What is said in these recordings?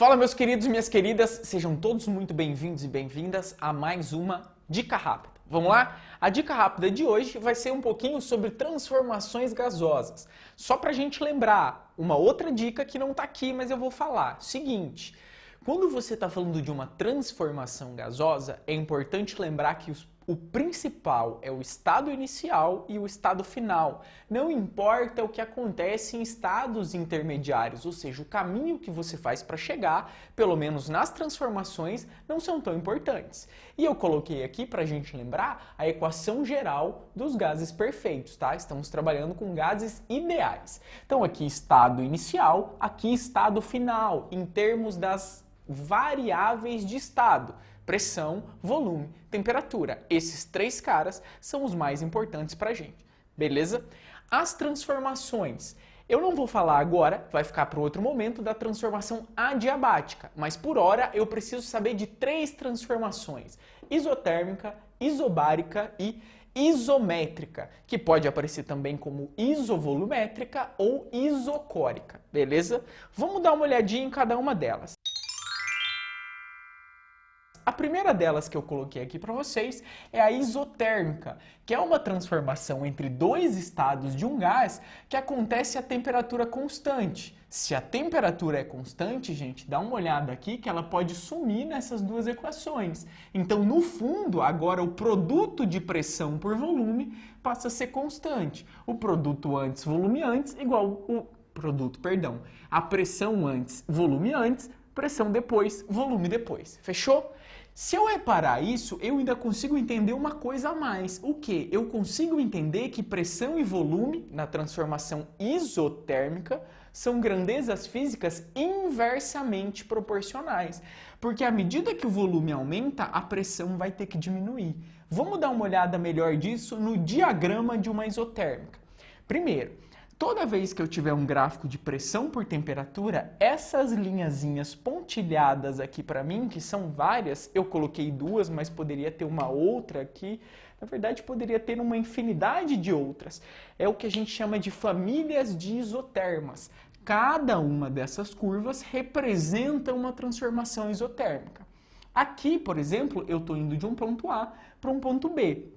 Fala, meus queridos e minhas queridas, sejam todos muito bem-vindos e bem-vindas a mais uma Dica Rápida. Vamos lá? A dica rápida de hoje vai ser um pouquinho sobre transformações gasosas. Só para a gente lembrar, uma outra dica que não está aqui, mas eu vou falar. Seguinte, quando você está falando de uma transformação gasosa, é importante lembrar que o principal é o estado inicial e o estado final. Não importa o que acontece em estados intermediários, ou seja, o caminho que você faz para chegar, pelo menos nas transformações, não são tão importantes. E eu coloquei aqui para a gente lembrar a equação geral dos gases perfeitos, tá? Estamos trabalhando com gases ideais. Então aqui estado inicial, aqui estado final, em termos das variáveis de estado. Pressão, volume, temperatura. Esses três caras são os mais importantes para a gente, beleza? As transformações. Eu não vou falar agora, vai ficar para outro momento, da transformação adiabática, mas por hora eu preciso saber de três transformações: isotérmica, isobárica e isométrica, que pode aparecer também como isovolumétrica ou isocórica, beleza? Vamos dar uma olhadinha em cada uma delas. A primeira delas que eu coloquei aqui para vocês é a isotérmica, que é uma transformação entre dois estados de um gás que acontece a temperatura constante. Se a temperatura é constante, gente, dá uma olhada aqui que ela pode sumir nessas duas equações. Então, no fundo, agora o produto de pressão por volume passa a ser constante. O produto antes, volume antes, igual o produto, perdão, a pressão antes, volume antes, pressão depois, volume depois. Fechou? Se eu reparar isso, eu ainda consigo entender uma coisa a mais. O quê? Eu consigo entender que pressão e volume, na transformação isotérmica, são grandezas físicas inversamente proporcionais. Porque à medida que o volume aumenta, a pressão vai ter que diminuir. Vamos dar uma olhada melhor disso no diagrama de uma isotérmica. Primeiro, toda vez que eu tiver um gráfico de pressão por temperatura, essas linhazinhas pontilhadas aqui para mim, que são várias, eu coloquei duas, mas poderia ter uma outra aqui, na verdade poderia ter uma infinidade de outras. É o que a gente chama de famílias de isotermas. Cada uma dessas curvas representa uma transformação isotérmica. Aqui, por exemplo, eu estou indo de um ponto A para um ponto B.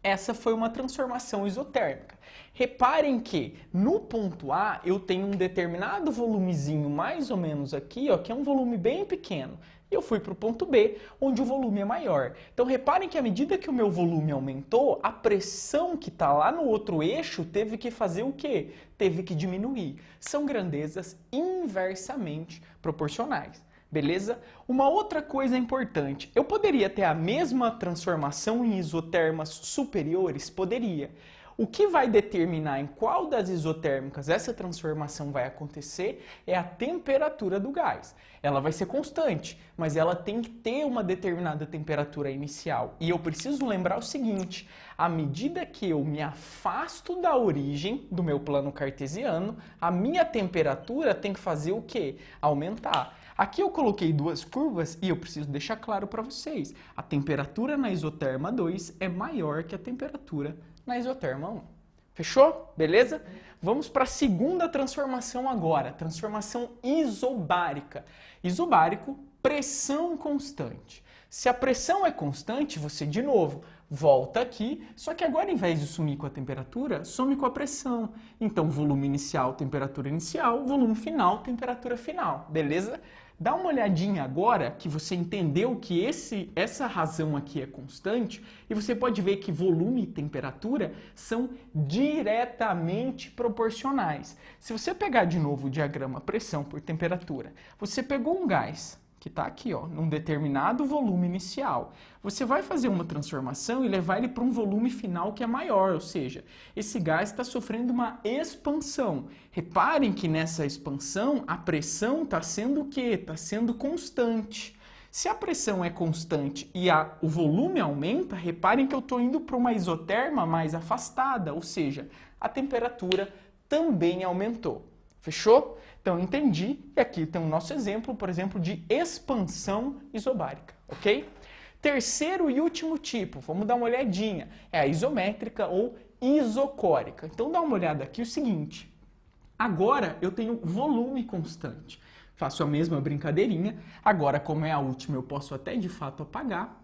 Essa foi uma transformação isotérmica. Reparem que no ponto A eu tenho um determinado volumezinho mais ou menos aqui, ó, que é um volume bem pequeno. E eu fui para o ponto B, onde o volume é maior. Então reparem que à medida que o meu volume aumentou, a pressão que está lá no outro eixo teve que fazer o quê? Teve que diminuir. São grandezas inversamente proporcionais. Beleza? Uma outra coisa importante, eu poderia ter a mesma transformação em isotermas superiores? Poderia. O que vai determinar em qual das isotérmicas essa transformação vai acontecer é a temperatura do gás. Ela vai ser constante, mas ela tem que ter uma determinada temperatura inicial. E eu preciso lembrar o seguinte: à medida que eu me afasto da origem do meu plano cartesiano, a minha temperatura tem que fazer o quê? Aumentar. Aqui eu coloquei duas curvas e eu preciso deixar claro para vocês. A temperatura na isoterma 2 é maior que a temperatura na isoterma 1. Fechou? Beleza? Vamos para a segunda transformação agora, transformação isobárica. Isobárico, pressão constante. Se a pressão é constante, você de novo volta aqui, só que agora, ao invés de sumir com a temperatura, some com a pressão. Então, volume inicial, temperatura inicial, volume final, temperatura final, beleza? Dá uma olhadinha agora que você entendeu que essa razão aqui é constante e você pode ver que volume e temperatura são diretamente proporcionais. Se você pegar de novo o diagrama pressão por temperatura, você pegou um gás que está aqui, ó, num determinado volume inicial. Você vai fazer uma transformação e levar ele para um volume final que é maior, ou seja, esse gás está sofrendo uma expansão. Reparem que nessa expansão a pressão está sendo o quê? Está sendo constante. Se a pressão é constante e o volume aumenta, reparem que eu estou indo para uma isoterma mais afastada, ou seja, a temperatura também aumentou. Fechou? Então, entendi. E aqui tem o nosso exemplo, por exemplo, de expansão isobárica, ok? Terceiro e último tipo, vamos dar uma olhadinha, é a isométrica ou isocórica. Então, dá uma olhada aqui o seguinte. Agora, eu tenho volume constante. Faço a mesma brincadeirinha. Agora, como é a última, eu posso até de fato apagar.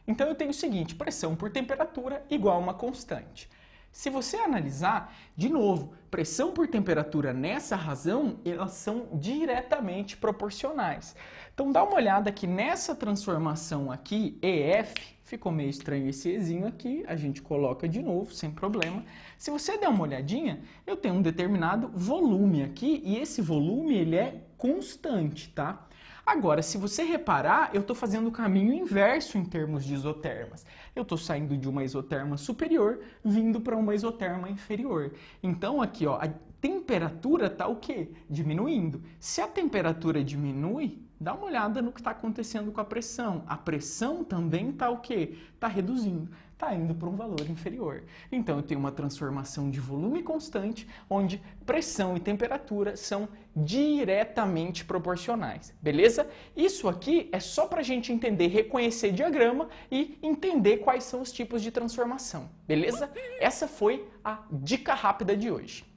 Então eu tenho o seguinte, pressão por temperatura igual a uma constante. Se você analisar, de novo, pressão por temperatura nessa razão, elas são diretamente proporcionais. Então dá uma olhada que nessa transformação aqui, EF, ficou meio estranho esse Ezinho aqui, a gente coloca de novo, sem problema. Se você der uma olhadinha, eu tenho um determinado volume aqui, e esse volume ele é constante, tá? Agora, se você reparar, eu estou fazendo o caminho inverso em termos de isotermas. Eu estou saindo de uma isoterma superior, vindo para uma isoterma inferior. Então, aqui, ó, a temperatura está o quê? Diminuindo. Se a temperatura diminui, dá uma olhada no que está acontecendo com a pressão. A pressão também está o quê? Está reduzindo. Está indo para um valor inferior. Então, eu tenho uma transformação de volume constante, onde pressão e temperatura são diretamente proporcionais, beleza? Isso aqui é só para a gente entender, reconhecer diagrama e entender quais são os tipos de transformação, beleza? Essa foi a dica rápida de hoje.